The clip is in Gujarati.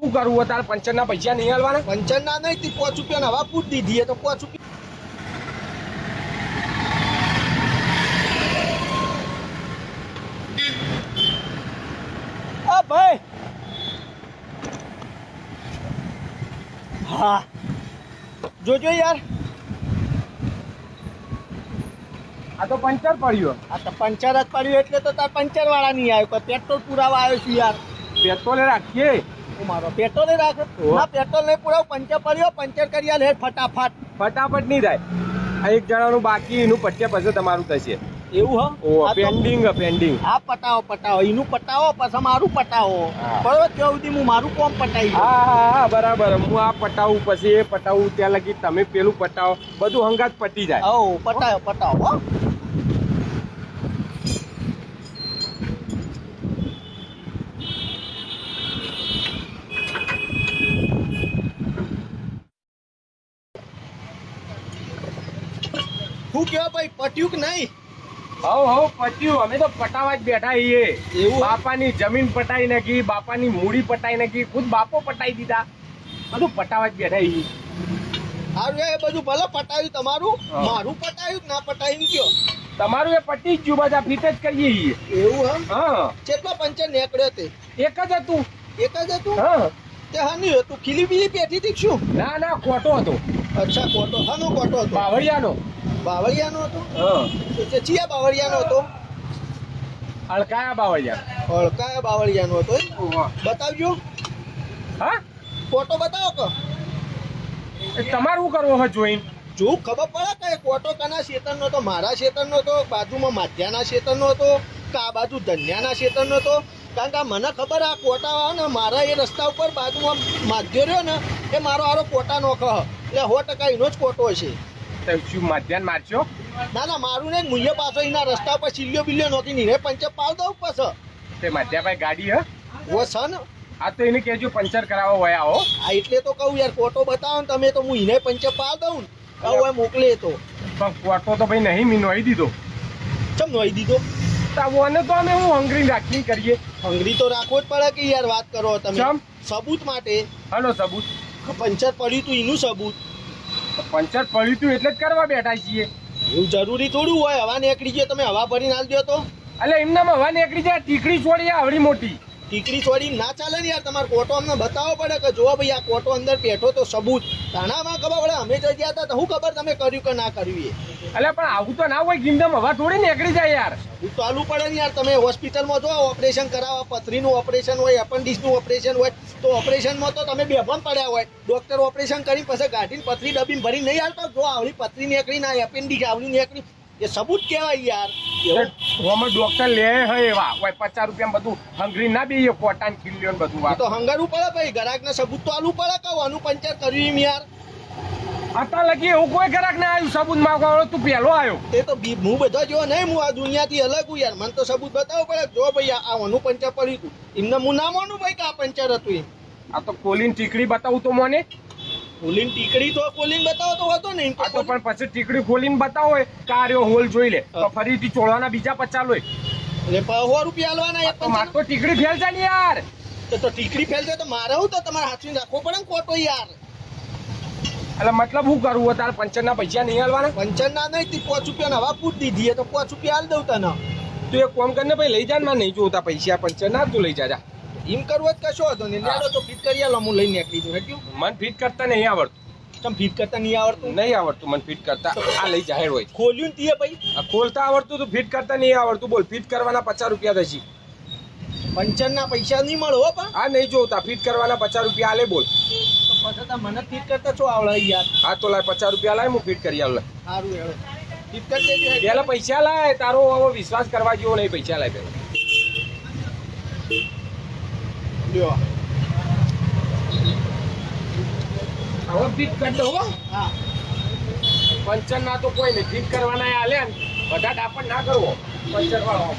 શું કરવું તારે પંચર ના પૈસા નહીં હાલવાના? પંચર ના નહીં તી 5 રૂપિયા હવા પૂટ દીધી તો 5 રૂપિયા ભાઈ હા જોજો યાર આ તો પંચર પડ્યો. આ તો પંચર જ પડ્યું એટલે તો તાર પંચર વાળા નહીં આવ્યો. કોઈ પેટ્રોલ પુરાવા આવ્યો છું યાર. પેટ્રોલે રાખીએ મારો પેટ્રોલ રાખો ના પેટ્રોલ નહીં પુરાવ પંચર પડ્યો પંચર કરી આલ ફટાફટ. ફટાફટ નહીં થાય. આ એક જણાનું બાકી એનું પટ્યા પછી તમારું થશે. એવું હા પેન્ડિંગ પેન્ડિંગ. હા પટાવો એનું પટાવો પછી મારું પટાવો બરોબર ત્યાં સુધી હું મારું કોમ પટાવી. હા બરાબર. હું આ પટાવું પછી એ પટાવું ત્યાં લગી તમે પેલું પટાવો બધું હંગાત પટી જાય. પટાવો હો. શું કેવા ભાઈ પટ્યું કે નહીં? હવ પટ્યું. અમે તો પટાવા જ બેઠા છીએ. એવું? બાપાની જમીન પટાઈ નાખી, બાપાની મૂડી પટાઈ નાખી, ખુદ બાપો પટાઈ દીધા. બધું પટાવા જ બેઠા છીએ. સારું એ બધું ભલે પટાવ્યું તમારું. મારું પટાવ્યું ના પટાવ્યું કયો? તમારું એ પટી જ ગયું. બધા ફીટ જ કરીએ છીએ. એવું હા કેટલા પંચર નીકળ્યો તે? એક જ હતું. એક જ હતું? હા તે હાની હતું ખીલી બીલી પેટી થી શું? ના ખોટો હતો. અચ્છા ખોટો. હાનો ખોટો હતો? બાવળિયાનો. બાવળિયાનો હતો? હા ચિયા બાવળિયાનો હતો? અળકાયા બાવળિયા. કયા બાવળિયાનો હતો? બતાવજો. હા ફોટો બતાવો કે તમારું શું કરવું હોય જોઈને? જો ખબર પડે કે કોટો કના શેતરનો હતો? મારા શેતરનો હતો, બાજુમાં માધ્યાના શેતરનો હતો કે આ બાજુ ધન્યાના શેતરનો હતો? કારણ કે મને ખબર આ કોટા આવે ને મારા એ રસ્તા ઉપર બાજુમાં માધ્યો રહ્યો ને એ મારો આરો કોટા નો કહ એટલે 100% એનો જ કોટો છે. શું માધ્યાન મારશો? ના મારું ને મુయ్య પાછો એના રસ્તા પર સિલ્યો બિલ્યો નોકી નીરે પંચર પાવ દઉં પછી તે માધ્યાભાઈ ગાડી હે ઓ સન આ તો એને કહેજો પંચર કરાવો વયા હો. આ એટલે તો કહું યાર કોટો બતાવો ને તમે તો હું એને પંચર પાવ દઉં ને કહું મોકલે તો પણ કોટો તો ભાઈ નહીં મી નોઈ દીધો. ચમ નોઈ દીધો? મને તો અમે હું હંગરી રાખી કરીએ. હંગરી તો રાખવો જ પડે કે યાર વાત કરો તમે. સબૂત માટે. હલો સબૂત. પંચર પડ્યું તું એનું સબૂત. પંચર પડ્યું તું એટલે જ કરવા બેઠા છીએ. એવું જરૂરી થોડું હોય? હવા નીકળી ગયો તમે હવા ભરીને આલ દો તો? એટલે એમનામાં હવા નીકળી જાય. ટીકડી છોડી આવડી મોટી ટીકડી છોડી ના ચાલે ને યાર. તમારે કોટો અમને બતાવવો પડે કે જો ભાઈ આ કોટો અંદર બેઠો તો સબૂત. તાણામાં ખબર પડે અમે જો ગયા હતા તો શું ખબર તમે કર્યું કે ના કર્યું એ? એટલે પણ આવું તો ના હોય. ગીમદમ હવા થોડી નીકળી જાય યાર. હું તો આલું પડે ને યાર. તમે હોસ્પિટલમાં જો ઓપરેશન કરાવવા, પથરીનું ઓપરેશન હોય, એપેન્ડિક્સનું ઓપરેશન હોય તો ઓપરેશનમાં તો તમે બેભાન પડ્યા હોય. ડોક્ટર ઓપરેશન કરી પછી ગાંઠીને પથરી ડબીને ભરી નહીં હાલતો. જો આવડી પથરી નીકળી ના એપેન્ડિક્સ આવડી નીકળી એ સબૂત કહેવાય યાર. ડોક્ટર લે હે એવા હોય 50 રૂપિયા બધું હંગરી ના બે કોટાન કિલ્યો ને બધું. તો હંગારવું પડે ભાઈ. ગ્રાહકને સબૂત તો આલું પડે કે આનું પંચર કર્યું એમ યાર. અત્યાર લગી એવું કોઈ ગ્રાહક ના આવ્યું સબૂત માંગવા. તું પહેલો આવ્યો. તે તો હું બધો જો નહીં. હું આ દુનિયાથી અલગ હું યાર. મને તો સબૂત બતાવવું પડે. જો ભાઈ આ આનું પંચર પડ્યું હતું એમને હું ના માનું ભાઈ કે આ પંચર હતું એમ. આ તો કોલીન ટીકડી બતાવું તો મને. ખોલીને ટીકડી તો ખોલીને બતાવો તો હતો ને. આ તો પણ પછી ટીકડી ખોલીને બતાવો હોય કાર્યો હોલ જોઈ લે તો ફરીથી ચોળવાના બીજા 50 હોય એટલે 100 રૂપિયા આલવાના. તો માર તો ટીકડી ફેલ જાય ને યાર. તો ટીકડી ફેલ જાય તો મારે હું તો તમારે હાથવી રાખવો પડે ને કોટો યાર. એટલે મતલબ શું કરવું તારે પંચર ના પૈસા નહીં હાલવાના? પંચર ના નહીં તી 5 રૂપિયા હવા પૂટ દીધી તો 5 રૂપિયા હાલ દઉં તને. તું એક કામ કરીને ભાઈ લઈ જા. માં નહીં જોતા પૈસા પંચર ના તું લઈ જા. એમ કરવો જ કશો હતો ને. લેડો તો ફિટ કરી આલો. હું લઈને નીકળી જઉં. હેટ્યું મને ફિટ કરતા નહીં આવડતું. ચમ ફિટ કરતા નહીં આવડતું? નહીં આવડતું મને ફિટ કરતા. આ લઈ જાહેર હોય ખોલ્યું ને ભાઈ. આ ખોલતા આવડતું તું ફિટ કરતા નહીં આવડતું. બોલ ફિટ કરવાના 50 રૂપિયા થશે. પંચર ના પૈસા નહીં મળો પણ. હા નહીં જોતા ફિટ કરવાના 50 રૂપિયા આલે. બોલ તો મને ફિટ કરતા છો આવડે યાર. હા તો લાય 50 રૂપિયા લાય હું ફિટ કરી આવું. સારું હેડો ફિટ કરી દેજો. પેલા પૈસા લાય. તારો હવે વિશ્વાસ કરવા જેવો નહીં. પૈસા લાય પેલા. લ્યો હવે ફિટ કરી દો. હા પંચર ના તો કોઈ નહીં. ફિટ કરવાના આલે ને બધા ડાપણ ના કરવો પંચર વાળો.